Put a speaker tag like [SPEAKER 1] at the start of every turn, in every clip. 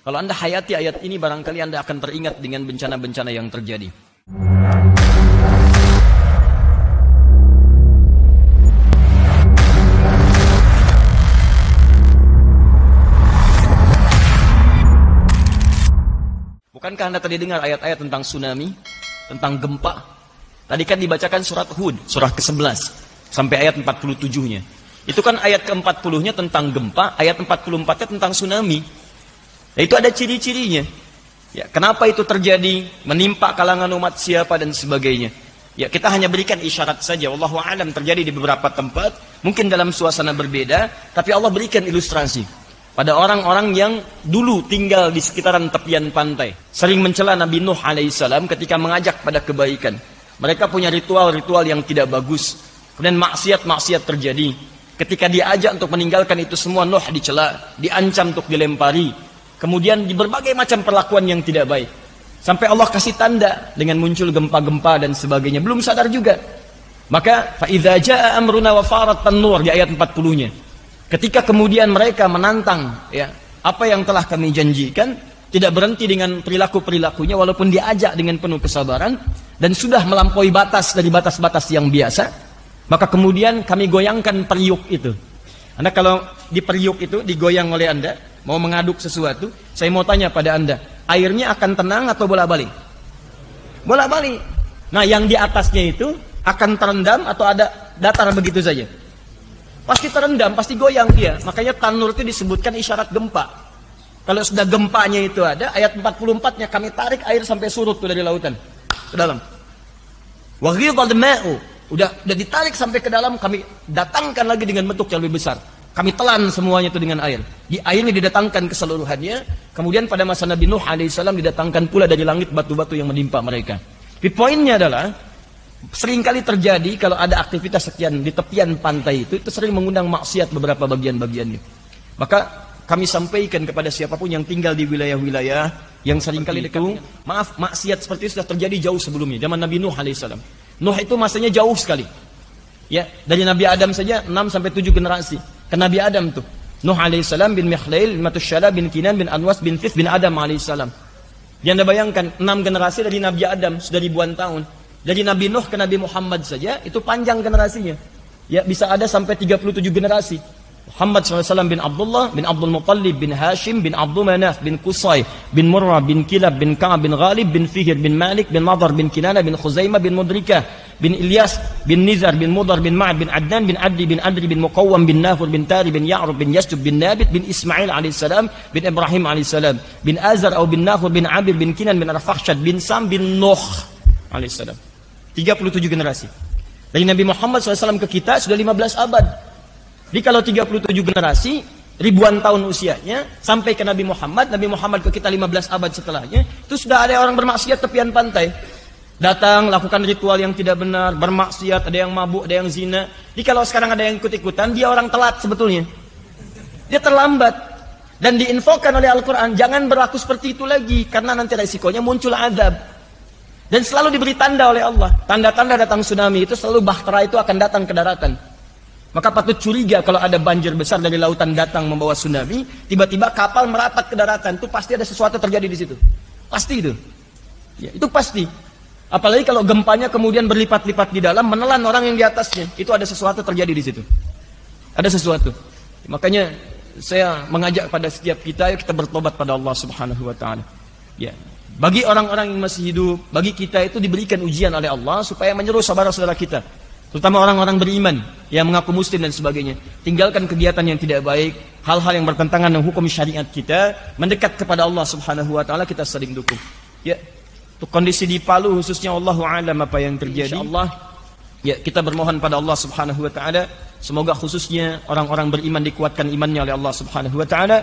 [SPEAKER 1] Kalau Anda hayati ayat ini, barangkali Anda akan teringat dengan bencana-bencana yang terjadi. Bukankah Anda tadi dengar ayat-ayat tentang tsunami, tentang gempa? Tadi kan dibacakan surat Hud, surah ke-11, sampai ayat 47-nya. Itu kan ayat ke-40-nya tentang gempa, ayat 44-nya tentang tsunami. Nah, itu ada ciri-cirinya. Ya, kenapa itu terjadi, menimpa kalangan umat siapa dan sebagainya. Ya, kita hanya berikan isyarat saja. Wallahu a'lam, terjadi di beberapa tempat, mungkin dalam suasana berbeda, tapi Allah berikan ilustrasi pada orang-orang yang dulu tinggal di sekitaran tepian pantai, sering mencela Nabi Nuh alaihissalam ketika mengajak pada kebaikan. Mereka punya ritual-ritual yang tidak bagus, kemudian maksiat-maksiat terjadi. Ketika diajak untuk meninggalkan itu semua, Nuh dicela, diancam untuk dilempari. Kemudian di berbagai macam perlakuan yang tidak baik. Sampai Allah kasih tanda dengan muncul gempa-gempa dan sebagainya. Belum sadar juga. Maka فَإِذَا جَاءَ أَمْرُنَا وَفَارَتْ النُّورِ di ayat 40-nya. Ketika kemudian mereka menantang ya, apa yang telah kami janjikan, tidak berhenti dengan perilaku-perilakunya walaupun diajak dengan penuh kesabaran dan sudah melampaui batas dari batas-batas yang biasa, maka kemudian kami goyangkan periuk itu. Anda kalau di periuk itu digoyang oleh Anda, mau mengaduk sesuatu, saya mau tanya pada Anda, airnya akan tenang atau bola-balik? Bola-balik. Nah, yang di atasnya itu akan terendam atau ada datar begitu saja? Pasti terendam, pasti goyang dia. Makanya tanur itu disebutkan isyarat gempa. Kalau sudah gempanya itu ada, ayat 44-nya kami tarik air sampai surut tuh dari lautan ke dalam. Wa ghidal ma'u, udah ditarik sampai ke dalam, kami datangkan lagi dengan bentuk yang lebih besar. Kami telan semuanya itu dengan air. Di airnya didatangkan keseluruhannya. Kemudian pada masa Nabi Nuh alaihissalam didatangkan pula dari langit batu-batu yang menimpa mereka. Tapi poinnya adalah, seringkali terjadi kalau ada aktivitas sekian di tepian pantai itu sering mengundang maksiat beberapa bagian-bagiannya. Maka kami sampaikan kepada siapapun yang tinggal di wilayah-wilayah yang seringkali itu, maaf, maksiat seperti itu sudah terjadi jauh sebelumnya, zaman Nabi Nuh alaihissalam. Nuh itu masanya jauh sekali. Ya, dari Nabi Adam saja 6 sampai 7 generasi. Ke Nabi Adam tuh. Nuh alaihissalam bin Mikhlail, bin Matusyala, bin Kinan, bin Anwas, bin Thith, bin Adam alaihissalam. Yang Anda bayangkan, 6 generasi dari Nabi Adam sudah ribuan tahun. Dari Nabi Nuh ke Nabi Muhammad saja, itu panjang generasinya. Ya, bisa ada sampai 37 generasi. Muhammad SAW bin Abdullah, bin Abdul Muttalib, bin Hashim, bin Abdul Manaf, bin Qusay, bin Murrah, bin Kilab, bin Ka'ab, bin Ghalib, bin Fihir, bin Malik, bin Nadar, bin Kinana, bin Khuzaimah, bin Mudrikah, bin Ilyas, bin Nizar, bin Mudar, bin Ma'ad, bin Adnan, bin Adli, bin Adri, bin Muqawwam, bin Nafur, bin Tari, bin Ya'rub, bin Yasjub, bin Nabit, bin Ismail alaihissalam, bin Ibrahim alaihissalam, bin Azar atau bin Nafur, bin Abir, bin Kinan, bin Arfakhshad, bin Sam, bin Nuh alaihissalam. 37 generasi. Dari Nabi Muhammad SAW ke kita sudah 15 abad. Jadi kalau 37 generasi, ribuan tahun usianya, sampai ke Nabi Muhammad ke kita 15 abad setelahnya, itu sudah ada orang bermaksiat tepian pantai. Datang, lakukan ritual yang tidak benar, bermaksiat, ada yang mabuk, ada yang zina. Jadi kalau sekarang ada yang ikut-ikutan, dia orang telat sebetulnya. Dia terlambat. Dan diinfokan oleh Al-Quran, jangan berlaku seperti itu lagi, karena nanti resikonya muncul azab. Dan selalu diberi tanda oleh Allah. Tanda-tanda datang tsunami itu selalu bahtera itu akan datang ke daratan. Maka patut curiga kalau ada banjir besar dari lautan datang membawa tsunami, tiba-tiba kapal merapat ke daratan, itu pasti ada sesuatu terjadi di situ. Pasti itu. Ya, itu pasti. Apalagi kalau gempanya kemudian berlipat-lipat di dalam, menelan orang yang di atasnya, itu ada sesuatu terjadi di situ. Ada sesuatu. Makanya saya mengajak pada setiap kita, ayo kita bertobat pada Allah Subhanahu wa taala. Ya. Bagi orang-orang yang masih hidup, bagi kita itu diberikan ujian oleh Allah supaya menyeru saudara-saudara kita. Terutama orang-orang beriman yang mengaku muslim dan sebagainya. Tinggalkan kegiatan yang tidak baik, hal-hal yang bertentangan dengan hukum syariat kita, mendekat kepada Allah Subhanahu wa taala, kita saling dukung. Ya. Untuk kondisi di Palu khususnya, Allahu a'lam apa yang terjadi. Insyaallah ya, kita bermohon pada Allah Subhanahu wa taala, semoga khususnya orang-orang beriman dikuatkan imannya oleh Allah Subhanahu wa taala.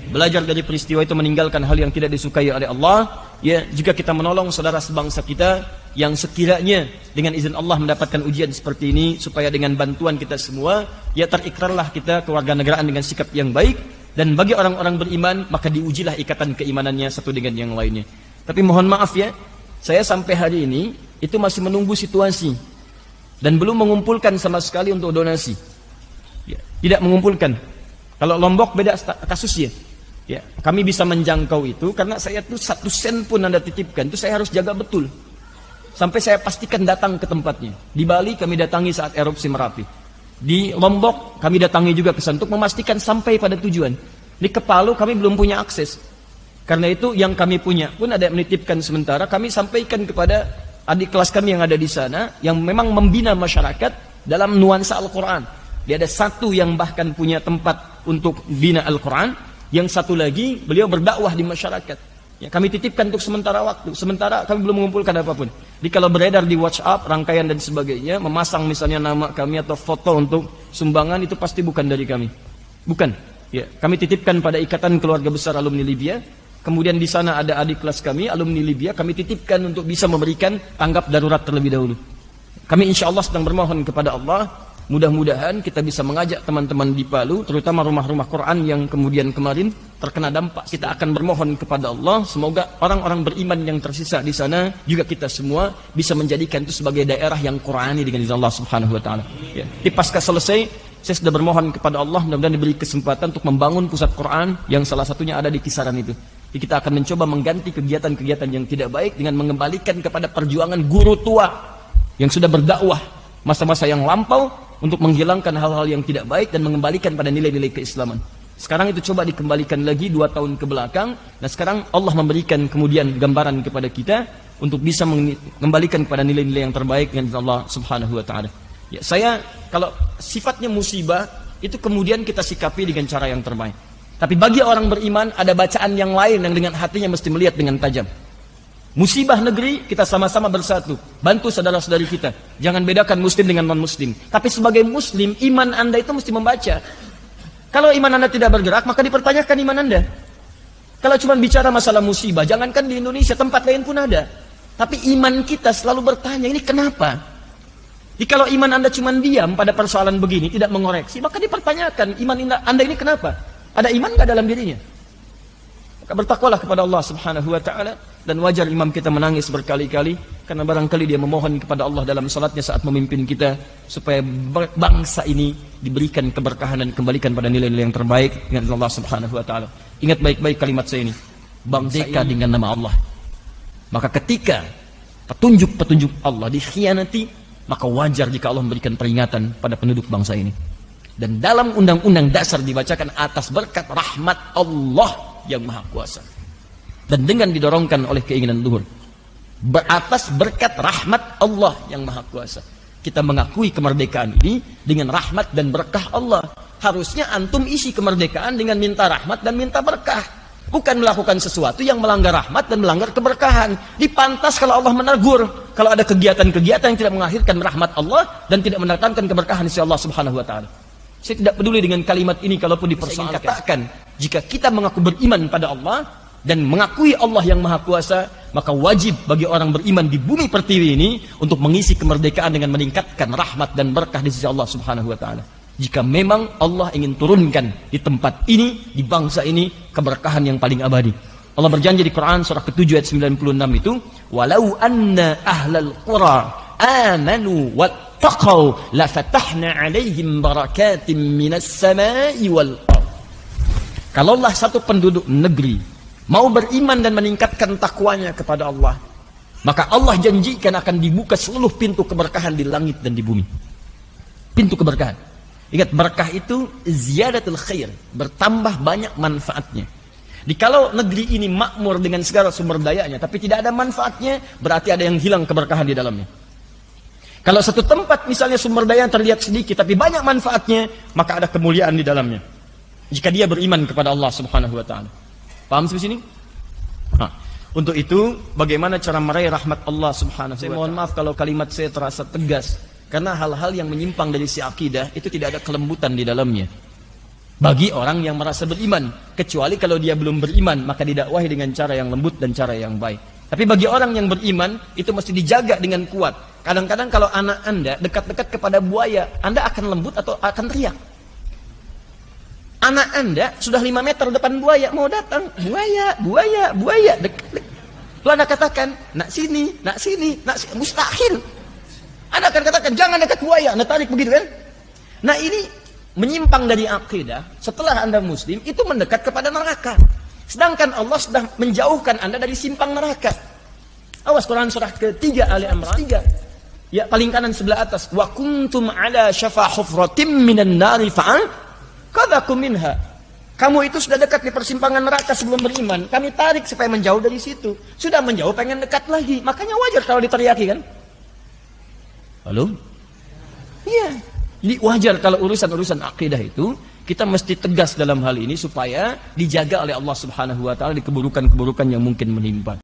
[SPEAKER 1] Belajar dari peristiwa itu, meninggalkan hal yang tidak disukai oleh Allah. Ya, juga kita menolong saudara sebangsa kita yang sekiranya dengan izin Allah mendapatkan ujian seperti ini, supaya dengan bantuan kita semua, ya terikrarlah kita kewarganegaraan dengan sikap yang baik. Dan bagi orang-orang beriman, maka diujilah ikatan keimanannya satu dengan yang lainnya. Tapi mohon maaf ya, saya sampai hari ini itu masih menunggu situasi dan belum mengumpulkan sama sekali untuk donasi. Ya, tidak mengumpulkan. Kalau Lombok beda kasusnya. Ya, kami bisa menjangkau itu karena saya tuh 1 sen pun Anda titipkan itu saya harus jaga betul. Sampai saya pastikan datang ke tempatnya. Di Bali kami datangi saat erupsi Merapi. Di Lombok kami datangi juga ke sana untuk memastikan sampai pada tujuan. Di Kepalu kami belum punya akses. Karena itu yang kami punya pun ada yang menitipkan sementara, kami sampaikan kepada adik kelas kami yang ada di sana yang memang membina masyarakat dalam nuansa Al-Quran. Dia ada satu yang bahkan punya tempat untuk bina Al-Quran. Yang satu lagi, beliau berdakwah di masyarakat. Ya, kami titipkan untuk sementara waktu. Sementara kami belum mengumpulkan apapun. Jadi kalau beredar di WhatsApp, rangkaian dan sebagainya, memasang misalnya nama kami atau foto untuk sumbangan, itu pasti bukan dari kami. Bukan. Ya, kami titipkan pada Ikatan Keluarga Besar Alumni Libya. Kemudian di sana ada adik kelas kami, alumni Libya. Kami titipkan untuk bisa memberikan tanggap darurat terlebih dahulu. Kami insya Allah sedang bermohon kepada Allah. Mudah-mudahan kita bisa mengajak teman-teman di Palu, terutama rumah-rumah Quran yang kemudian kemarin terkena dampak. Kita akan bermohon kepada Allah, semoga orang-orang beriman yang tersisa di sana, juga kita semua bisa menjadikan itu sebagai daerah yang Qurani dengan izin Allah Subhanahu Wa Taala. Ya. Di pasca selesai, saya sudah bermohon kepada Allah, mudah-mudahan diberi kesempatan untuk membangun pusat Quran yang salah satunya ada di kisaran itu. Jadi kita akan mencoba mengganti kegiatan-kegiatan yang tidak baik dengan mengembalikan kepada perjuangan guru tua yang sudah berdakwah masa-masa yang lampau, untuk menghilangkan hal-hal yang tidak baik dan mengembalikan pada nilai-nilai keislaman. Sekarang itu coba dikembalikan lagi 2 tahun ke belakang. Nah sekarang Allah memberikan kemudian gambaran kepada kita untuk bisa mengembalikan kepada nilai-nilai yang terbaik dengan Allah Subhanahu Wa Taala. Ya, saya kalau sifatnya musibah itu kemudian kita sikapi dengan cara yang terbaik. Tapi bagi orang beriman ada bacaan yang lain yang dengan hatinya mesti melihat dengan tajam. Musibah negeri, kita sama-sama bersatu. Bantu saudara-saudari kita. Jangan bedakan muslim dengan non-muslim. Tapi sebagai muslim, iman Anda itu mesti membaca. Kalau iman Anda tidak bergerak, maka dipertanyakan iman Anda. Kalau cuma bicara masalah musibah, jangankan di Indonesia, tempat lain pun ada. Tapi iman kita selalu bertanya, ini kenapa? Jadi kalau iman Anda cuma diam pada persoalan begini, tidak mengoreksi, maka dipertanyakan, iman Anda ini kenapa? Ada iman nggak dalam dirinya? Maka bertakwalah kepada Allah Subhanahu Wa Taala. Dan wajar imam kita menangis berkali-kali karena barangkali dia memohon kepada Allah dalam salatnya saat memimpin kita supaya bangsa ini diberikan keberkahan dan kembalikan pada nilai-nilai yang terbaik dengan Allah Subhanahu Wa Taala. Ingat baik-baik kalimat saya ini. Bangsa dengan nama Allah. Maka ketika petunjuk-petunjuk Allah dikhianati, maka wajar jika Allah memberikan peringatan pada penduduk bangsa ini. Dan dalam undang-undang dasar dibacakan atas berkat rahmat Allah yang Maha Kuasa. Dan dengan didorongkan oleh keinginan luhur, beratas berkat rahmat Allah yang Maha Kuasa, kita mengakui kemerdekaan ini dengan rahmat dan berkah Allah. Harusnya antum isi kemerdekaan dengan minta rahmat dan minta berkah, bukan melakukan sesuatu yang melanggar rahmat dan melanggar keberkahan. Dipantas kalau Allah menegur kalau ada kegiatan-kegiatan yang tidak mengakhirkan rahmat Allah dan tidak mendatangkan keberkahan sisi Allah Subhanahu Wa Taala. Saya tidak peduli dengan kalimat ini kalaupun dipersoalkan. Katakan, jika kita mengaku beriman pada Allah dan mengakui Allah yang Maha Kuasa, maka wajib bagi orang beriman di bumi pertiwi ini untuk mengisi kemerdekaan dengan meningkatkan rahmat dan berkah di sisi Allah Subhanahu Wa Taala. Jika memang Allah ingin turunkan di tempat ini, di bangsa ini, keberkahan yang paling abadi. Allah berjanji di Quran surah ke-7 ayat 96 itu, walau anna ahlal qura amanu wattaqau la fatahna alaihim barakatim minas samai wal ardh. Kalaulah satu penduduk negeri mau beriman dan meningkatkan takwanya kepada Allah, maka Allah janjikan akan dibuka seluruh pintu keberkahan di langit dan di bumi. Pintu keberkahan. Ingat, berkah itu ziyadatul khair, bertambah banyak manfaatnya. Jadi kalau negeri ini makmur dengan segala sumber dayanya, tapi tidak ada manfaatnya, berarti ada yang hilang keberkahan di dalamnya. Kalau satu tempat misalnya sumber daya terlihat sedikit, tapi banyak manfaatnya, maka ada kemuliaan di dalamnya. Jika dia beriman kepada Allah Subhanahu Wa Taala. Paham sampai sini? Nah, untuk itu bagaimana cara meraih rahmat Allah Subhanahu Wa Taala? Saya mohon maaf kalau kalimat saya terasa tegas, karena hal-hal yang menyimpang dari si akidah itu tidak ada kelembutan di dalamnya. Bagi orang yang merasa beriman, kecuali kalau dia belum beriman, maka didakwahi dengan cara yang lembut dan cara yang baik. Tapi bagi orang yang beriman, itu mesti dijaga dengan kuat. Kadang-kadang kalau anak Anda dekat-dekat kepada buaya, Anda akan lembut atau akan teriak? Anak Anda sudah 5 meter depan buaya, mau datang, buaya, dekat. Lalu Anda katakan, nak sini, mustahil. Anda akan katakan, jangan dekat buaya, Anda tarik begitu kan? Nah ini menyimpang dari akidah. Setelah Anda muslim, itu mendekat kepada neraka. Sedangkan Allah sudah menjauhkan Anda dari simpang neraka. Awas, Quran surah ketiga Ali Imran 3. Ya, paling kanan sebelah atas. Wa kuntum ala syafa hufratim minan nari fa'al kadzakum minha. Kamu itu sudah dekat di persimpangan neraka sebelum beriman. Kami tarik supaya menjauh dari situ. Sudah menjauh, pengen dekat lagi. Makanya wajar kalau diteriaki kan? Halo? Iya. Jadi wajar kalau urusan-urusan akidah itu kita mesti tegas dalam hal ini supaya dijaga oleh Allah Subhanahu wa taala di keburukan-keburukan yang mungkin menimpa.